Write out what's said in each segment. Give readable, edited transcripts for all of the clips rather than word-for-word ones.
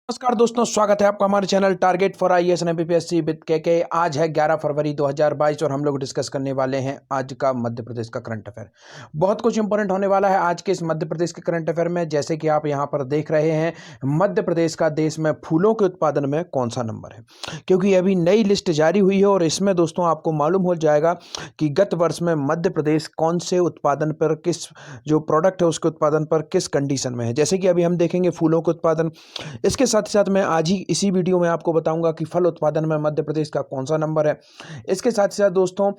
नमस्कार दोस्तों, स्वागत है आपका हमारे channel target for IAS and MPPSC with के। आज है 11 फरवरी 2022 और हम लोग डिस्कस करने वाले हैं आज का मध्य प्रदेश का करंट अफेयर। बहुत कुछ इंपॉर्टेंट होने वाला है आज के इस मध्य प्रदेश के करंट अफेयर में। जैसे कि आप यहां पर देख रहे हैं, मध्य प्रदेश का देश में फूलों के उत्पादन में कौन सा नंबर है, क्योंकि अभी नई लिस्ट जारी हुई है और इसमें दोस्तों आपको मालूम हो जाएगा कि गत वर्ष में मध्य प्रदेश कौन से उत्पादन पर, किस जो प्रोडक्ट है उसके उत्पादन पर किस कंडीशन में है। जैसे कि अभी हम देखेंगे फूलों के उत्पादन, इसके साथ ही साथ मैं आज ही इसी वीडियो में आपको बताऊंगा कि फल उत्पादन में मध्य प्रदेश का कौन सा नंबर है। इसके साथ ही साथ दोस्तों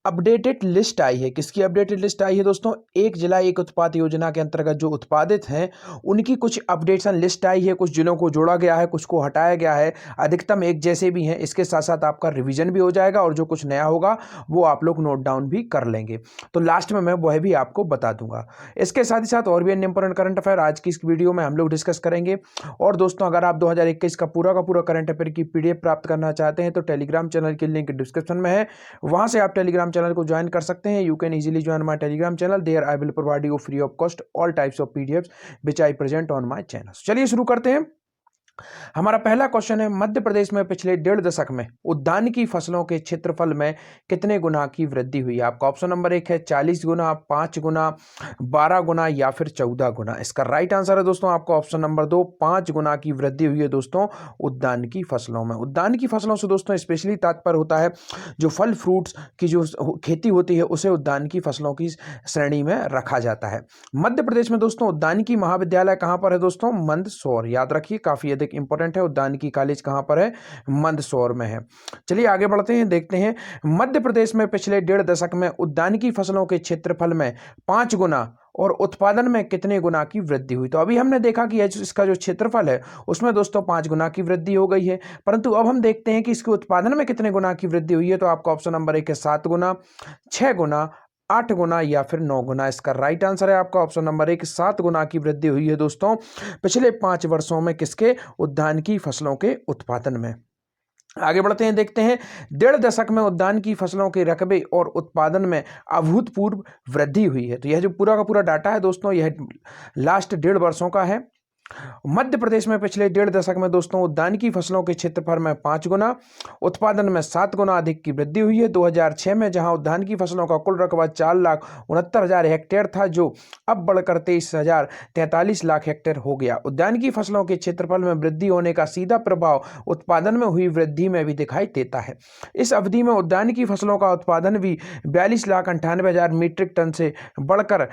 अपडेटेड लिस्ट आई है। किसकी अपडेटेड लिस्ट आई है दोस्तों? एक जिला एक उत्पाद योजना के अंतर्गत जो उत्पादित हैं उनकी कुछ अपडेशन लिस्ट आई है। कुछ जिलों को जोड़ा गया है, कुछ को हटाया गया है, अधिकतम एक जैसे भी हैं। इसके साथ साथ आपका रिवीजन भी हो जाएगा और जो कुछ नया होगा वो आप लोग नोट डाउन भी कर लेंगे, तो लास्ट में मैं वह भी आपको बता दूंगा। इसके साथ ही साथ और भी अन्य इंपॉर्टेंट करंट अफेयर आज की इस वीडियो में हम लोग डिस्कस करेंगे। और दोस्तों अगर आप 2021 का पूरा करंट अफेयर की पीडीएफ प्राप्त करना चाहते हैं तो टेलीग्राम चैनल की लिंक डिस्क्रिप्शन में है, वहां से आप टेलीग्राम चैनल को ज्वाइन कर सकते हैं। You can easily join my Telegram channel, there I will provide you free of cost all types of PDFs which I present on my channel. चलिए शुरू करते हैं। हमारा पहला क्वेश्चन है, मध्य प्रदेश में पिछले 1.5 दशक में उद्यानिकी फसलों के क्षेत्रफल में कितने गुना की वृद्धि हुई है? आपका ऑप्शन नंबर 1 है 40 गुना, 5 गुना, 12 गुना या फिर 14 गुना। इसका राइट आंसर है दोस्तों आपका ऑप्शन नंबर 2, 5 गुना की वृद्धि हुई है दोस्तों उद्यानिकी फसलों में। उद्यानिकी फसलों से दोस्तों स्पेशली तात्पर्य होता है जो फल फ्रूट्स की जो खेती होती है उसे उद्यानिकी फसलों की श्रेणी में रखा जाता है। मध्य प्रदेश में दोस्तों उद्यानिकी महाविद्यालय कहां पर है दोस्तों? मंदसौर। याद रखिए, काफी अधिक इंपॉर्टेंट है। उद्यानिकी कॉलेज कहां पर है? मंदसौर में है। चलिए आगे बढ़ते हैं, देखते हैं मध्य प्रदेश में पिछले 1.5 दशक में उद्यानिकी फसलों के क्षेत्रफल में 5 गुना और उत्पादन में कितने गुना की वृद्धि हुई। तो अभी हमने देखा कि इसका जो क्षेत्रफल है उसमें दोस्तों 5 गुना की वृद्धि हो गई है, परंतु अब हम देखते हैं कि इसके उत्पादन में कितने गुना की वृद्धि हुई है। तो आपका ऑप्शन नंबर 1 है 7 गुना, 6 गुना, 8 गुना या फिर 9 गुना। इसका राइट आंसर है आपका ऑप्शन नंबर 1, 7 गुना की वृद्धि हुई है दोस्तों पिछले 5 वर्षों में। किसके? उद्यानिकी फसलों के उत्पादन में। आगे बढ़ते हैं, देखते हैं 1.5 दशक में उद्यानिकी फसलों के रकबे और उत्पादन में अभूतपूर्व वृद्धि हुई है। तो यह जो पूरा का पूरा डाटा है दोस्तों यह लास्ट 1.5 वर्षों का है। मध्य प्रदेश में पिछले 1.5 दशक में दोस्तों उद्यानिकी फसलों के क्षेत्रफल में 5 गुना, उत्पादन में 7 गुना अधिक की वृद्धि हुई है। 2006 में जहां उद्यानिकी फसलों का कुल रकबा 4,69,000 हेक्टेयर था, जो अब बढ़कर 23,043 लाख हेक्टेयर हो गया। उद्यानिकी फसलों के क्षेत्रफल में वृद्धि होने का सीधा प्रभाव उत्पादन में हुई वृद्धि में भी दिखाई देता है। इस अवधि में उद्यानिकी फसलों का उत्पादन भी 42,98,000 मीट्रिक टन से बढ़कर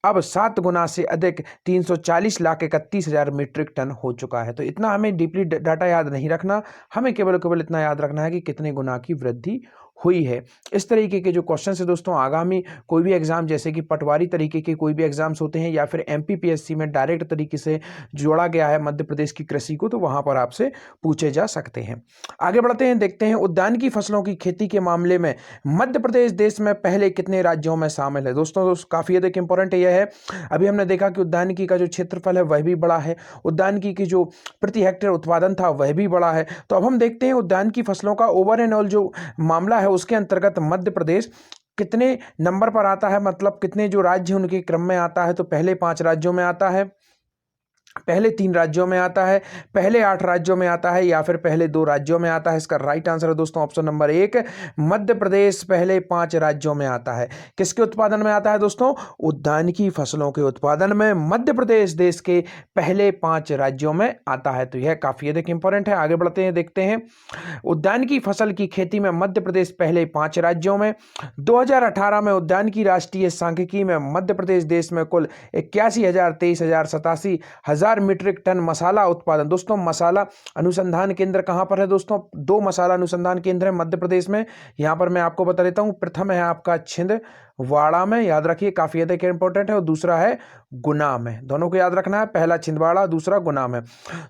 अब 7 गुना से अधिक 340,31,000 मीट्रिक टन हो चुका है। तो इतना हमें डीपली डाटा याद नहीं रखना, हमें केवल इतना याद रखना है कि कितने गुना की वृद्धि हुई है। इस तरीके के जो क्वेश्चन है दोस्तों आगामी कोई भी एग्जाम, जैसे कि पटवारी तरीके के कोई भी एग्जाम्स होते हैं या फिर एमपीपीएससी में डायरेक्ट तरीके से जोड़ा गया है मध्य प्रदेश की कृषि को, तो वहां पर आपसे पूछे जा सकते हैं। आगे बढ़ते हैं, देखते हैं उद्यानिकी फसलों की खेती के मामले में मध्य प्रदेश देश में पहले कितने राज्यों में शामिल है। दोस्तों काफी अधिक इंपॉर्टेंट यह है। अभी हमने देखा कि उद्यानिकी का जो क्षेत्रफल है वह भी बड़ा है, उद्यानिकी की जो प्रति हेक्टेयर उत्पादन था वह भी बड़ा है। तो अब हम देखते हैं उद्यानिकी फसलों का ओवरऑल जो मामला है उसके अंतर्गत मध्य प्रदेश कितने नंबर पर आता है, मतलब कितने जो राज्य उनके क्रम में आता है। तो पहले 5 राज्यों में आता है, पहले 3 राज्यों में आता है, पहले 8 राज्यों में आता है या फिर पहले 2 राज्यों में आता है। इसका राइट आंसर है दोस्तों ऑप्शन नंबर 1, मध्य प्रदेश पहले 5 राज्यों में आता है। किसके उत्पादन में आता है दोस्तों? उद्यानिकी फसलों के उत्पादन में मध्य प्रदेश देश के पहले 5 राज्यों में आता है। तो यह काफी अधिक इंपॉर्टेंट है। आगे बढ़ते हैं, देखते हैं उद्यानिकी फसल की खेती में मध्य प्रदेश पहले 5 राज्यों में। 2018 में उद्यानिकी राष्ट्रीय सांख्यिकी में मध्य प्रदेश देश में कुल 81,000, 23,000, 87,000 मीट्रिक टन मसाला उत्पादन। दोस्तों मसाला अनुसंधान केंद्र कहां पर है दोस्तों? 2 मसाला अनुसंधान केंद्र है मध्य प्रदेश में। यहां पर मैं आपको बता देता हूं, प्रथम है आपका छिंदवाड़ा में, याद रखिए काफी अधिक इंपॉर्टेंट है, और दूसरा है गुना में। दोनों को याद रखना है, पहला छिंदवाड़ा, दूसरा गुना में।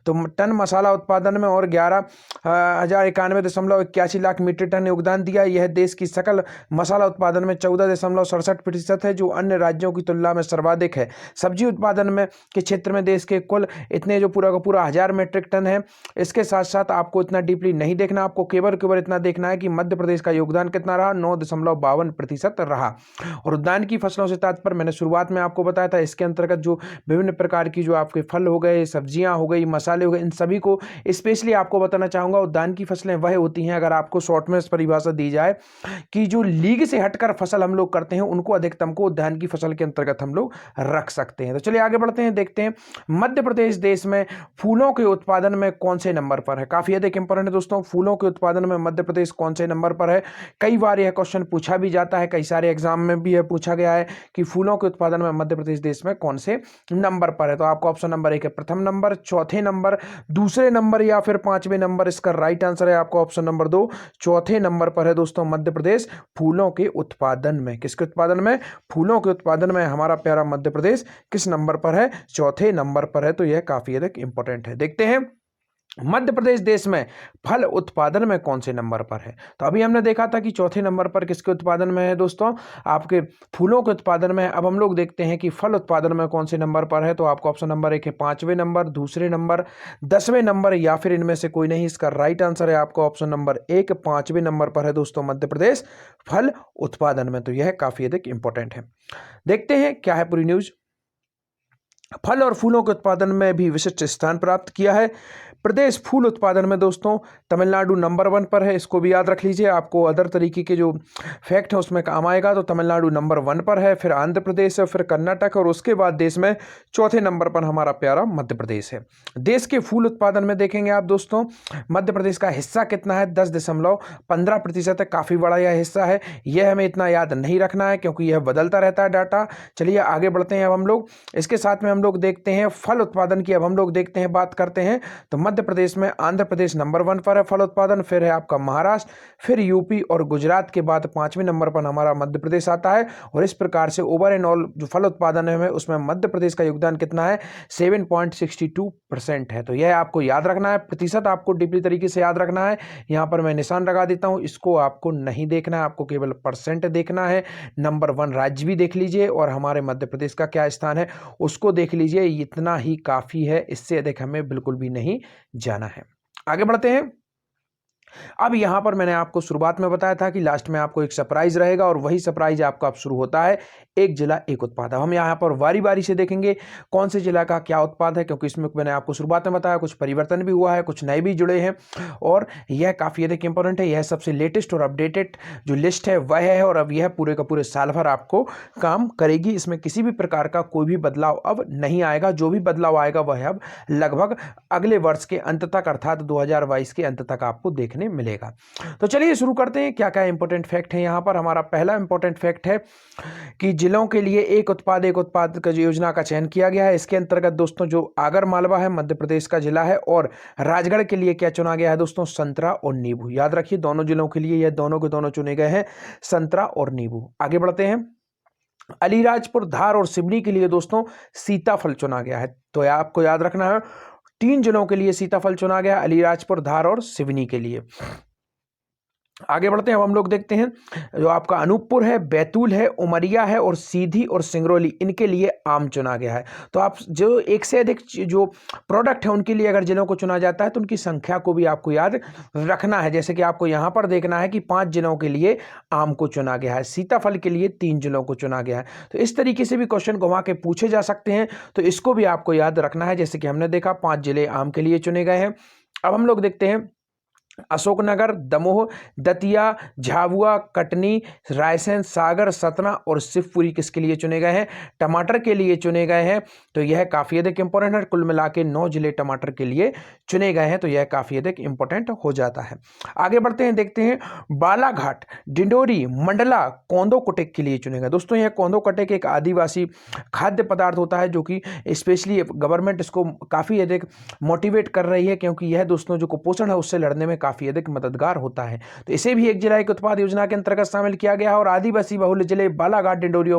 तो टन मसाला उत्पादन में और 11,091.81 लाख मीट्रिक टन योगदान दिया। यह देश की सकल मसाला उत्पादन में 14.67% है, जो अन्य राज्यों की तुलना में सर्वाधिक है। सब्जी उत्पादन में के क्षेत्र में देश के कुल इतने जो पूरा का पूरा 1000 मीट्रिक टन है। इसके साथ साथ आपको इतना डीपली नहीं देखना, आपको केवल इतना देखना है कि मध्य प्रदेश का योगदान कितना रहा, 9.52% रहा। और उद्यान की फसलों से तात्पर्य मैंने शुरुआत में आपको बताया था, इसके अंतर्गत जो विभिन्न प्रकार की जो आपके फल हो गए, सब्जियां हो गई, मसाले हो गए, इन सभी को स्पेशली आपको बताना चाहूँगा। उद्यान की फसलें वह होती हैं, अगर आपको शॉर्ट में परिभाषा दी जाए, कि जो लीग से हटकर फसल हम लोग करते हैं, उनको अधिकतम को उद्यान की फसल के अंतर्गत हम लोग रख सकते हैं। तो चलिए आगे बढ़ते हैं, देखते हैं मध्य प्रदेश देश में फूलों के उत्पादन में कौन से नंबर पर है। काफी अधिक इंपॉर्टेंट है दोस्तों, फूलों के उत्पादन में मध्य प्रदेश कौन से नंबर पर है। कई बार यह क्वेश्चन पूछा भी जाता है, कई सारे एग्जाम में भी यह पूछा गया है कि फूलों के उत्पादन में मध्य प्रदेश देश में कौन से नंबर पर है। तो आपको ऑप्शन नंबर 1 है प्रथम नंबर, चौथे नंबर, दूसरे नंबर या फिर पांचवें नंबर। इसका राइट आंसर है आपको ऑप्शन नंबर 2, चौथे नंबर पर है दोस्तों मध्य प्रदेश फूलों के उत्पादन में। किसके उत्पादन में? फूलों के उत्पादन में हमारा प्यारा मध्य प्रदेश किस नंबर पर है? चौथे नंबर पर है। तो यह काफी अधिक इंपॉर्टेंट है। देखते हैं मध्य प्रदेश देश में फल उत्पादन में कौन से नंबर पर है। तो अभी हमने देखा था कि चौथे नंबर पर किसके उत्पादन में है दोस्तों, आपके फूलों के उत्पादन में। अब हम लोग देखते हैं कि फल उत्पादन में कौन से नंबर पर है। तो आपको ऑप्शन नंबर 1 है पांचवें नंबर, दूसरे नंबर, 10वें नंबर, या फिर इनमें से कोई नहीं। इसका राइट आंसर है आपको ऑप्शन नंबर 1, पांचवें नंबर पर है दोस्तों मध्य प्रदेश फल उत्पादन में। तो यह काफी अधिक इंपॉर्टेंट है। देखते हैं क्या है पूरी न्यूज। फल और फूलों के उत्पादन में भी विशिष्ट स्थान प्राप्त किया है। प्रदेश फूल उत्पादन में दोस्तों तमिलनाडु नंबर 1 पर है। इसको भी याद रख लीजिए, आपको अदर तरीके के जो फैक्ट है उसमें काम आएगा। तो तमिलनाडु नंबर 1 पर है, फिर आंध्र प्रदेश है, फिर कर्नाटक, और उसके बाद देश में चौथे नंबर पर हमारा प्यारा मध्य प्रदेश है। देश के फूल उत्पादन में देखेंगे आप दोस्तों, मध्य प्रदेश का हिस्सा कितना है? 10.15% है। काफी बड़ा यह हिस्सा है। यह हमें इतना याद नहीं रखना है क्योंकि यह बदलता रहता है डाटा। चलिए आगे बढ़ते हैं अब हम लोग। इसके साथ में हम लोग देखते हैं फल उत्पादन की। अब हम लोग देखते हैं, बात करते हैं। तो मध्य प्रदेश में आंध्र प्रदेश नंबर 1 पर है फल उत्पादन, फिर है आपका महाराष्ट्र, फिर यूपी और गुजरात के बाद पांचवें नंबर पर हमारा मध्य प्रदेश आता है। और इस प्रकार से ओवर एंड ऑल जो फल उत्पादन है उसमें मध्य प्रदेश का योगदान कितना है? 7.62% है। तो यह आपको याद रखना है, प्रतिशत आपको डीपली तरीके से याद रखना है। यहां पर मैं निशान लगा देता हूं, इसको आपको नहीं देखना है, आपको केवल परसेंट देखना है। नंबर 1 राज्य भी देख लीजिए और हमारे मध्य प्रदेश का क्या स्थान है उसको देख लीजिए। इतना ही काफी है, इससे अधिक हमें बिल्कुल भी नहीं जाना है। आगे बढ़ते हैं। अब यहां पर मैंने आपको शुरुआत में बताया था कि लास्ट में आपको एक सरप्राइज रहेगा, और वही सरप्राइज आपका अब शुरू होता है, एक जिला एक उत्पाद। हम यहां पर बारी बारी से देखेंगे कौन से जिला का क्या उत्पाद है, क्योंकि इसमें मैंने आपको शुरुआत में बताया कुछ परिवर्तन भी हुआ है, कुछ नए भी जुड़े हैं, और यह काफी अधिक इंपॉर्टेंट है। यह सबसे लेटेस्ट और अपडेटेड जो लिस्ट है वह है, और अब यह पूरे का पूरे साल भर आपको काम करेगी। इसमें किसी भी प्रकार का कोई भी बदलाव अब नहीं आएगा। जो भी बदलाव आएगा वह अब लगभग अगले वर्ष के अंत तक, अर्थात 2022 के अंत तक आपको देखने मिलेगा। तो चलिए शुरू करते हैं, क्या क्या इंपॉर्टेंट फैक्ट है यहां पर। हमारा पहला इंपॉर्टेंट फैक्ट है कि जिलों के लिए एक उत्पाद का योजना का चयन किया गया है। इसके अंतर्गत दोस्तों जो आगर मालवा है मध्य प्रदेश का जिला है, और राजगढ़ के लिए क्या चुना गया है दोस्तों? संतरा और नींबू। याद रखिए दोनों जिलों के लिए यह दोनों के दोनों चुने गए हैं, संतरा और नींबू। आगे बढ़ते हैं। अलीराजपुर, धार और सिवनी के लिए दोस्तों सीताफल चुना गया है। तो आपको याद रखना है 3 जिलों के लिए सीताफल चुना गया, अलीराजपुर, धार और सिवनी के लिए। आगे बढ़ते हैं। अब हम लोग देखते हैं जो आपका अनूपपुर है, बैतूल है, उमरिया है, और सीधी और सिंगरौली, इनके लिए आम चुना गया है। तो आप जो एक से अधिक जो प्रोडक्ट है उनके लिए अगर जिलों को चुना जाता है तो उनकी संख्या को भी आपको याद रखना है। जैसे कि आपको यहां पर देखना है कि 5 जिलों के लिए आम को चुना गया है, सीताफल के लिए 3 जिलों को चुना गया है। तो इस तरीके से भी क्वेश्चन घुमा के पूछे जा सकते हैं, तो इसको भी आपको याद रखना है। जैसे कि हमने देखा 5 जिले आम के लिए चुने गए हैं। अब हम लोग देखते हैं अशोकनगर, दमोह, दतिया, झाबुआ, कटनी, रायसेन, सागर, सतना और शिवपुरी किसके लिए चुने गए हैं? टमाटर के लिए चुने गए हैं। तो यह काफी अधिक इंपॉर्टेंट है। कुल मिला के 9 जिले टमाटर के लिए चुने गए हैं। तो यह काफी अधिक इंपॉर्टेंट हो जाता है। आगे बढ़ते हैं, देखते हैं बालाघाट, डिंडोरी, मंडला, कोंदो कुटिक के लिए चुने गए। दोस्तों यह कोंदो कुटिक एक आदिवासी खाद्य पदार्थ होता है जो कि स्पेशली गवर्नमेंट इसको काफी अधिक मोटिवेट कर रही है, क्योंकि यह दोस्तों जो कुपोषण है उससे लड़ने में काफी अधिक मददगार होता है। तो इसे भी एक जिला एक उत्पाद योजना के अंतर्गत शामिल किया गया है। और आदिवासी बहुल जिले बालाघाट, डिंडोरी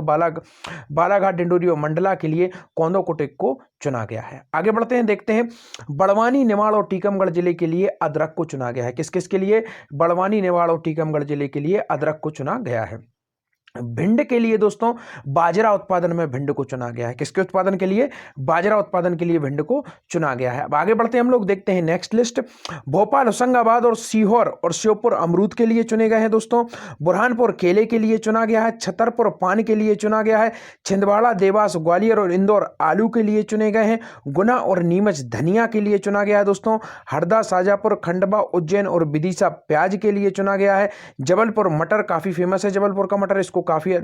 और मंडला के लिए कोंदो कुटिक को चुना गया है। आगे बढ़ते हैं, देखते हैं बड़वानी, निमाड़ और टीकमगढ़ जिले के लिए अदरक को चुना गया है। किस किस के लिए? बड़वानी, निमाड़ और टीकमगढ़ जिले के लिए अदरक को चुना गया है। भिंड के लिए दोस्तों बाजरा उत्पादन में भिंड को चुना गया है। किसके उत्पादन के लिए? बाजरा उत्पादन के लिए भिंड को चुना गया है। अब आगे बढ़ते हैं हम लोग, देखते हैं नेक्स्ट लिस्ट। भोपाल, होशंगाबाद और सीहोर और श्योपुर अमरूद के लिए चुने गए हैं दोस्तों। बुरहानपुर केले के लिए चुना गया है। छतरपुर पान के लिए चुना गया है। छिंदवाड़ा, देवास, ग्वालियर और इंदौर आलू के लिए चुने गए हैं। गुना और नीमच धनिया के लिए चुना गया है दोस्तों। हरदा, शाजापुर, खंडवा, उज्जैन और विदिशा प्याज के लिए चुना गया है। जबलपुर मटर काफी फेमस है, जबलपुर का मटर, इसको काफी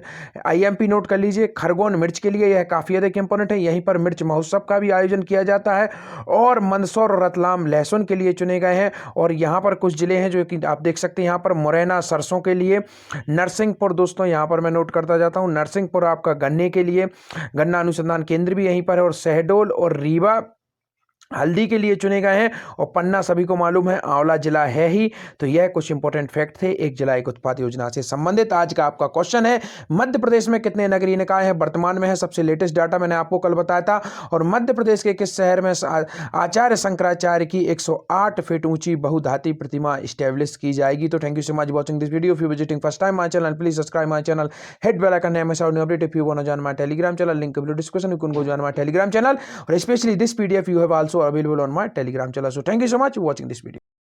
आईएमपी नोट कर लीजिए। खरगोन मिर्च के लिए, यह काफी अधिक इंपॉर्टेंट है, यहीं पर मिर्च महोत्सव का भी आयोजन किया जाता है। और मंदसौर और रतलाम लहसुन के लिए चुने गए हैं। और यहाँ पर कुछ जिले हैं जो कि आप देख सकते हैं, यहाँ पर मुरैना सरसों के लिए, नरसिंहपुर दोस्तों यहाँ पर मैं नोट करता जाता हूँ, नरसिंहपुर आपका गन्ने के लिए, गन्ना अनुसंधान केंद्र भी यहीं पर है। और शहडोल और रीवा हल्दी के लिए चुने गए हैं। और पन्ना सभी को मालूम है आंवला जिला है ही। तो यह कुछ इंपॉर्टेंट फैक्ट थे एक जिला एक उत्पाद योजना से संबंधित। आज का आपका क्वेश्चन है, मध्य प्रदेश में कितने नगरीय निकाय हैं वर्तमान में है? सबसे लेटेस्ट डाटा मैंने आपको कल बताया था। और मध्य प्रदेश के किस शहर में आचार्य शंकराचार्य की 108 फीट ऊंची बहुधाती प्रतिमा स्टैब्लिश की जाएगी? तो thank you so much watching this video. If you visiting first time my channel, please subscribe my channel, hit bell icon, हमेशा new update. If you want to join my Telegram channel, link video description, you can go join my Telegram channel. और specially this PDF you have also available on my telegram channel. So thank you so much for watching this video.